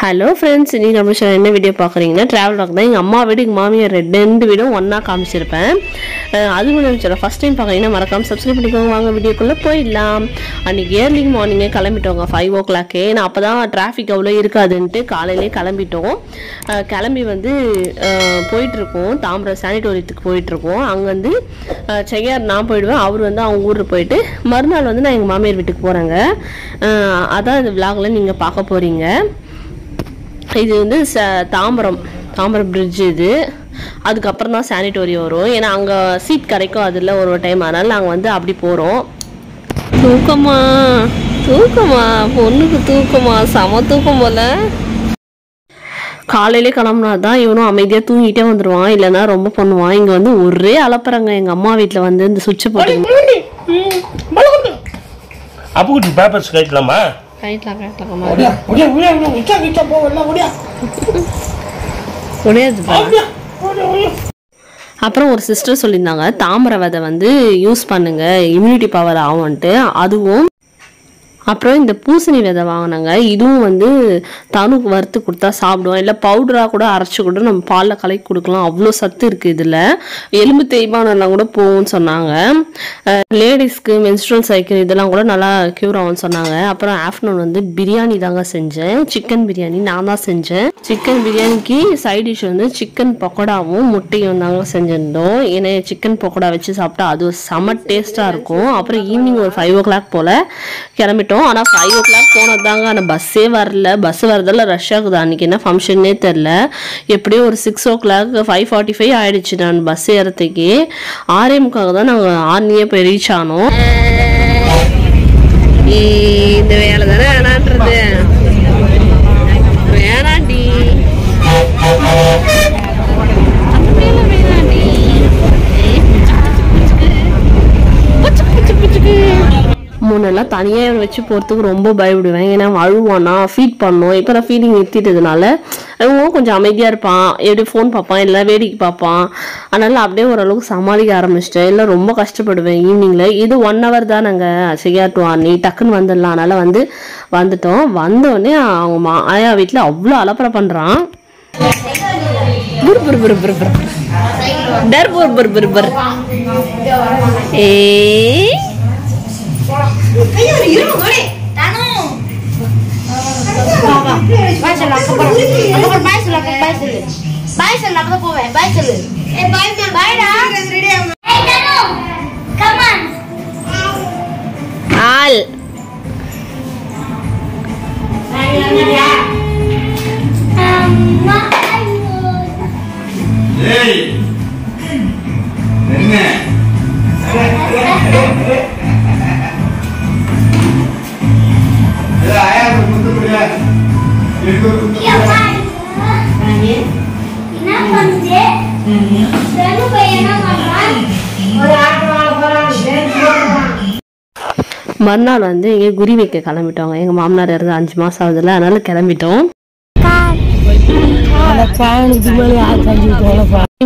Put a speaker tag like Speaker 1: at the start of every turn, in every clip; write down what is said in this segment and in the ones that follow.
Speaker 1: Hello friends, இன்னைக்கு நம்ம என்ன வீடியோ பார்க்குறீங்கன்னா ட்ராவல் வாக் தான். எங்கள் அம்மா வீடு எங்கள் மாமியார் ரெண்டு வீடும் ஒன்றா காமிச்சிருப்பேன். அது ஒன்று ஃபஸ்ட் டைம் பார்க்குறீங்கன்னா மறக்காமல் சப்ஸ்கிரைப் பண்ணிக்கோங்க. வாங்க வீடியோக்குள்ளே போயிடலாம். அன்றைக்கி ஏர்லி மார்னிங்கே கிளம்பிட்டோங்க 5 o'clock. ஏன்னா அப்போ தான் டிராஃபிக் அவ்வளோ இருக்காதுன்ட்டு காலையிலே கிளம்பிட்டோம். கிளம்பி வந்து போயிட்டுருக்கோம், தாம்பரம் சானிட்டோரியத்துக்கு போயிட்டுருக்கோம். அங்கே வந்து செய்யார் நான் போயிடுவேன், அவர் வந்து அவங்க ஊருக்கு போயிட்டு மறுநாள் வந்து நான் எங்கள் மாமியார் வீட்டுக்கு போகிறேங்க. அதான் இந்த விலாகில் நீங்கள் பார்க்க போகிறீங்க. இது வந்து தாம்பரம் பிரிட்ஜ். இது அதுக்கப்புறம் தான் சானிட்டோரியம் வரும். ஏன்னா அங்கே சீட் கிடைக்கும் அதில் ஒரு டைம். அதனால் நாங்கள் வந்து அப்படி போகிறோம். தூக்கமா பொண்ணுக்கு தூக்கமா செம தூக்கம் போல. காலையிலே கிளம்புனா தான் இவனும் அமைதியாக தூங்கிட்டே வந்துடுவான், இல்லைன்னா ரொம்ப பண்ணுவான். இங்கே வந்து ஒரே அலப்புறாங்க. எங்கள் அம்மா வீட்டில் வந்து இந்த சுவிட்சை போட்டு அப்புறம் ஒரு சிஸ்டர் சொல்லியிருந்தாங்க தாமரை விதை வந்து யூஸ் பண்ணுங்க, இம்யூனிட்டி பவர் ஆகும்ன்ட்டு. அதுவும் அப்புறம் இந்த பூசணி விதை வாங்கினாங்க. இதுவும் வந்து தனுக்கு வறுத்து கொடுத்தா சாப்பிடுவோம், இல்லை பவுடராக கூட அரைச்சி கூட நம்ம பாலில் கலக்கி கொடுக்கலாம். அவ்வளோ சத்து இருக்குது இதில். எலும்பு தேய்மானம்லாம் கூட போகும்னு சொன்னாங்க. லேடிஸ்க்கு மென்ஸ்ட்ரல் சைக்கிள் இதெல்லாம் கூட நல்லா க்யூர் ஆகும்னு சொன்னாங்க. அப்புறம் ஆஃப்டர்நூன் வந்து பிரியாணி தாங்க செஞ்சேன். சிக்கன் பிரியாணி நான் தான் செஞ்சேன். சிக்கன் பிரியாணிக்கு சைட் டிஷ் வந்து சிக்கன் பக்கோடாவும் முட்டையும் தாங்க செஞ்சிருந்தோம். ஏன்னா சிக்கன் பக்கோடா வச்சு சாப்பிட்டா அது செம்ம டேஸ்ட்டாக இருக்கும். அப்புறம் ஈவினிங் ஒரு 5 o'clock போல் கிளம்பிட்டோம். ஆனால் 5 o'clock போனதாங்க. ஆனால் பஸ்ஸே வரல. பஸ் வரதெல்லாம் ரஷ் ஆகுது. அன்றைக்கி என்ன ஃபங்க்ஷன்னே தெரில. எப்படியும் ஒரு 6 o'clock 5:45 ஆகிடுச்சு நான் பஸ் ஏறத்துக்கு. 6:45 தான் நாங்கள் ஆர்னியே போய் ரீச் ஆனோம். இந்த வேலை தானே வேணான்றது வேணாண்டி. முன்னெல்லாம் தனியாக வச்சு போகிறதுக்கு ரொம்ப பயப்படுவேன். ஏன்னா அழுவானா, ஃபீட் பண்ணோம். இப்போ நான் ஃபீடிங் நிறுத்திட்டதுனால அவன் கொஞ்சம் அமைதியாக இருப்பான். எப்படி ஃபோன் பார்ப்பான், இல்லை வேடிக்கை பார்ப்பான். அதனால் அப்படியே ஓரளவுக்கு சமாளிக்க ஆரம்பிச்சிட்டேன். இல்லை ரொம்ப கஷ்டப்படுவேன் ஈவினிங்கில். இது 1 hour தான் நாங்கள் செய்யாட்டு வாணி டக்குன்னு வந்துடலாம். அதனால் வந்து வந்துட்டோம். வந்தோடனே அவங்க ஆயா வீட்டில் அவ்வளோ அலப்பறை பண்ணுறான். மறுநாள் வந்து இங்கே குறி வைக்க கிளம்பிட்டோங்க. எங்கள் மாமனார் இருந்து 5 மாதம் ஆகுதுல்ல, அதனால கிளம்பிட்டோம்.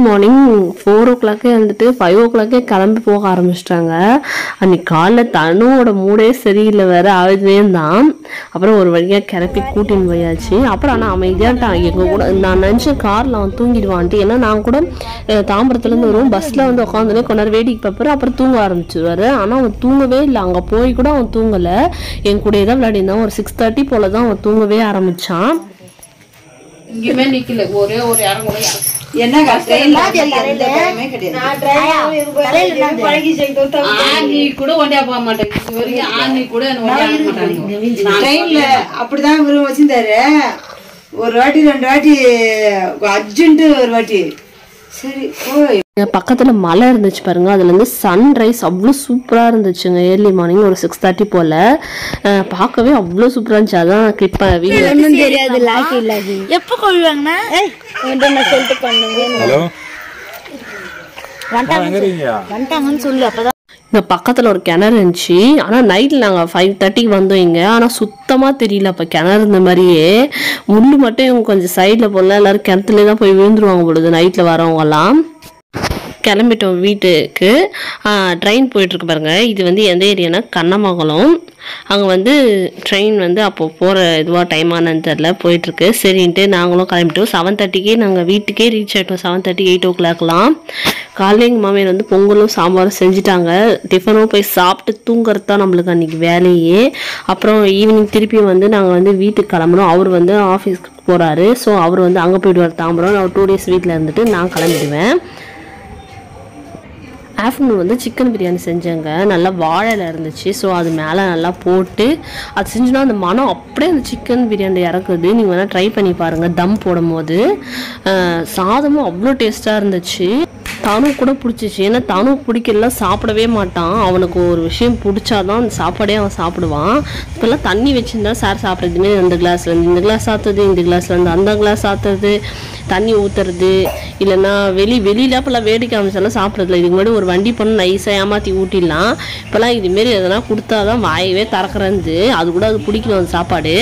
Speaker 1: மார்னிங் 4 o'clock வந்துட்டு 5 o'clock கிளம்பி போக ஆரம்பிச்சிட்டாங்க. அன்னைக்கு காலைல தனுவோட மூடே சரியில்லை, வேற ஆகுதுவே தான். அப்புறம் ஒரு வழியாக கிளப்பி கூட்டின்னு போயாச்சு. அப்புறம் ஆனால் அமைதியாட்டான். எங்கள் கூட நான் நினச்சேன் காரில் அவன் தூங்கிடுவான்ட்டு. ஏன்னா நான் கூட தாம்பரத்துலேருந்து வரும், பஸ்ஸில் வந்து உட்காந்துனே கொஞ்ச நேரம் வேடிக்கை பார்ப்பாரு, அப்புறம் தூங்க ஆரம்பிச்சிடுவார். ஆனால் அவன் தூங்கவே இல்லை. அங்கே போய் கூட அவன் தூங்கலை. என் கூடயே தான் விளையாடினான். ஒரு 6:30 போல தான் அவன் தூங்கவே ஆரம்பித்தான்.
Speaker 2: இங்கேயுமே நிக்கல, ஒரே ஒரு இடம் கூட என்ன கூட ஒண்டியா போக மாட்டேன். கூட
Speaker 3: அப்படிதான் விரும்ப வச்சிருந்தாரு. ஒரு வாட்டி 2 வாட்டி அர்ஜென்ட், ஒரு வாட்டி சரி போய்
Speaker 1: பக்கத்துல மலை இருந்துச்சு பாருங்க. அதுல இருந்து சன்ரைஸ் அவ்வளோ சூப்பரா இருந்துச்சுங்க. ஏர்லி மார்னிங் ஒரு 6:30 போல. பார்க்கவே அவ்வளோ சூப்பரா இருந்துச்சு. அதான் கிளிப்
Speaker 4: தெரியாது. எப்ப கொள்வாங்கண்ணா சொல்லிட்டு பண்ணுங்க. வந்துட்டாங்கன்னு சொல்லு. அப்பதான்
Speaker 1: இங்கே பக்கத்தில் ஒரு கிணறு இருந்துச்சு. ஆனால் நைட்டில் நாங்கள் 5:30 வந்தோம் இங்கே. ஆனால் சுத்தமாக தெரியல அப்போ கிணறு இந்த மாதிரியே. முள்ளு மட்டும் இவங்க கொஞ்சம் சைடில் போடலாம், எல்லோரும் கிணத்துலேயே தான் போய் விழுந்துருவாங்க பொழுது நைட்டில் வரவங்கலாம். கிளம்பிட்டோம் வீட்டுக்கு. ட்ரெயின் போயிட்டுருக்கு பாருங்கள். இது வந்து எந்த ஏரியானா கண்ணமங்கலம். அங்கே வந்து ட்ரெயின் வந்து அப்போது போகிற இதுவாக டைம் ஆனன்னு தெரில போயிட்டுருக்கு. சரின்ட்டு நாங்களும் கிளம்பிட்டோம். 7:30க்கே நாங்கள் வீட்டுக்கே ரீச் ஆகிட்டோம். 7:30 8 o'clockலாம். காலையில் எங்கள் மாமியார் வந்து பொங்கலும் சாம்பாரும் செஞ்சுட்டாங்க. டிஃபனும் போய் சாப்பிட்டு தூங்குறது தான் நம்மளுக்கு அன்றைக்கி வேலையே. அப்புறம் ஈவினிங் திருப்பி வந்து நாங்கள் வந்து வீட்டுக்கு கிளம்புறோம். அவர் வந்து ஆஃபீஸ்க்கு போகிறாரு. ஸோ அவர் வந்து அங்கே போய்டுவார் தாம்பரம். நான் 2 days வீட்டில் இருந்துட்டு நான் கிளம்பிடுவேன். ஆஃப்டர்நூன் வந்து சிக்கன் பிரியாணி செஞ்சேங்க. நல்லா வாழையில் இருந்துச்சு. ஸோ அது மேலே நல்லா போட்டு அது செஞ்சோன்னா அந்த மனம் அப்படியே அந்த சிக்கன் பிரியாணி இறக்குது. நீங்கள் வேணால் ட்ரை பண்ணி பாருங்கள். தம் போடும் போது சாதமும் அவ்வளோ டேஸ்ட்டாக இருந்துச்சு. தனு கூட பிடிச்சிச்சு. ஏன்னா தனு பிடிக்கலாம் சாப்பிடவே மாட்டான். அவனுக்கு ஒரு விஷயம் பிடிச்சாதான் அந்த சாப்பாடே அவன் சாப்பிடுவான். இப்போல்லாம் தண்ணி வச்சுருந்தா சார் சாப்பிட்றதுமே அந்த கிளாஸ்லேருந்து இந்த கிளாஸ் சாத்துறது, இந்த கிளாஸ்லேருந்து அந்த கிளாஸ் சாத்துறது, தண்ணி ஊற்றுறது, இல்லைன்னா வெளியில் அப்போல்லாம் வேடிக்கை அமைச்சாலும் சாப்பிட்றதுல. இதுக்கு முன்னாடி ஒரு வண்டி பண்ணி நைஸாக ஏமாற்றி ஊட்டிடலாம். இப்போல்லாம் இதுமாரி எதனா கொடுத்தா தான் வாயவே திறக்கிறது. அது கூட அது பிடிக்கணும் அந்த சாப்பாடு.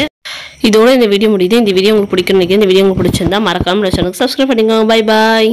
Speaker 1: இதோட இந்த வீடியோ முடியுது. இந்த வீடியோ உங்களுக்கு பிடிக்கும்னு நினைக்கிறேன். இந்த வீடியோ உங்களுக்கு பிடிச்சிருந்தா மறக்காமல் சேனலுக்கு சப்ஸ்கிரைப் பண்ணிக்கோங்க. Bye bye.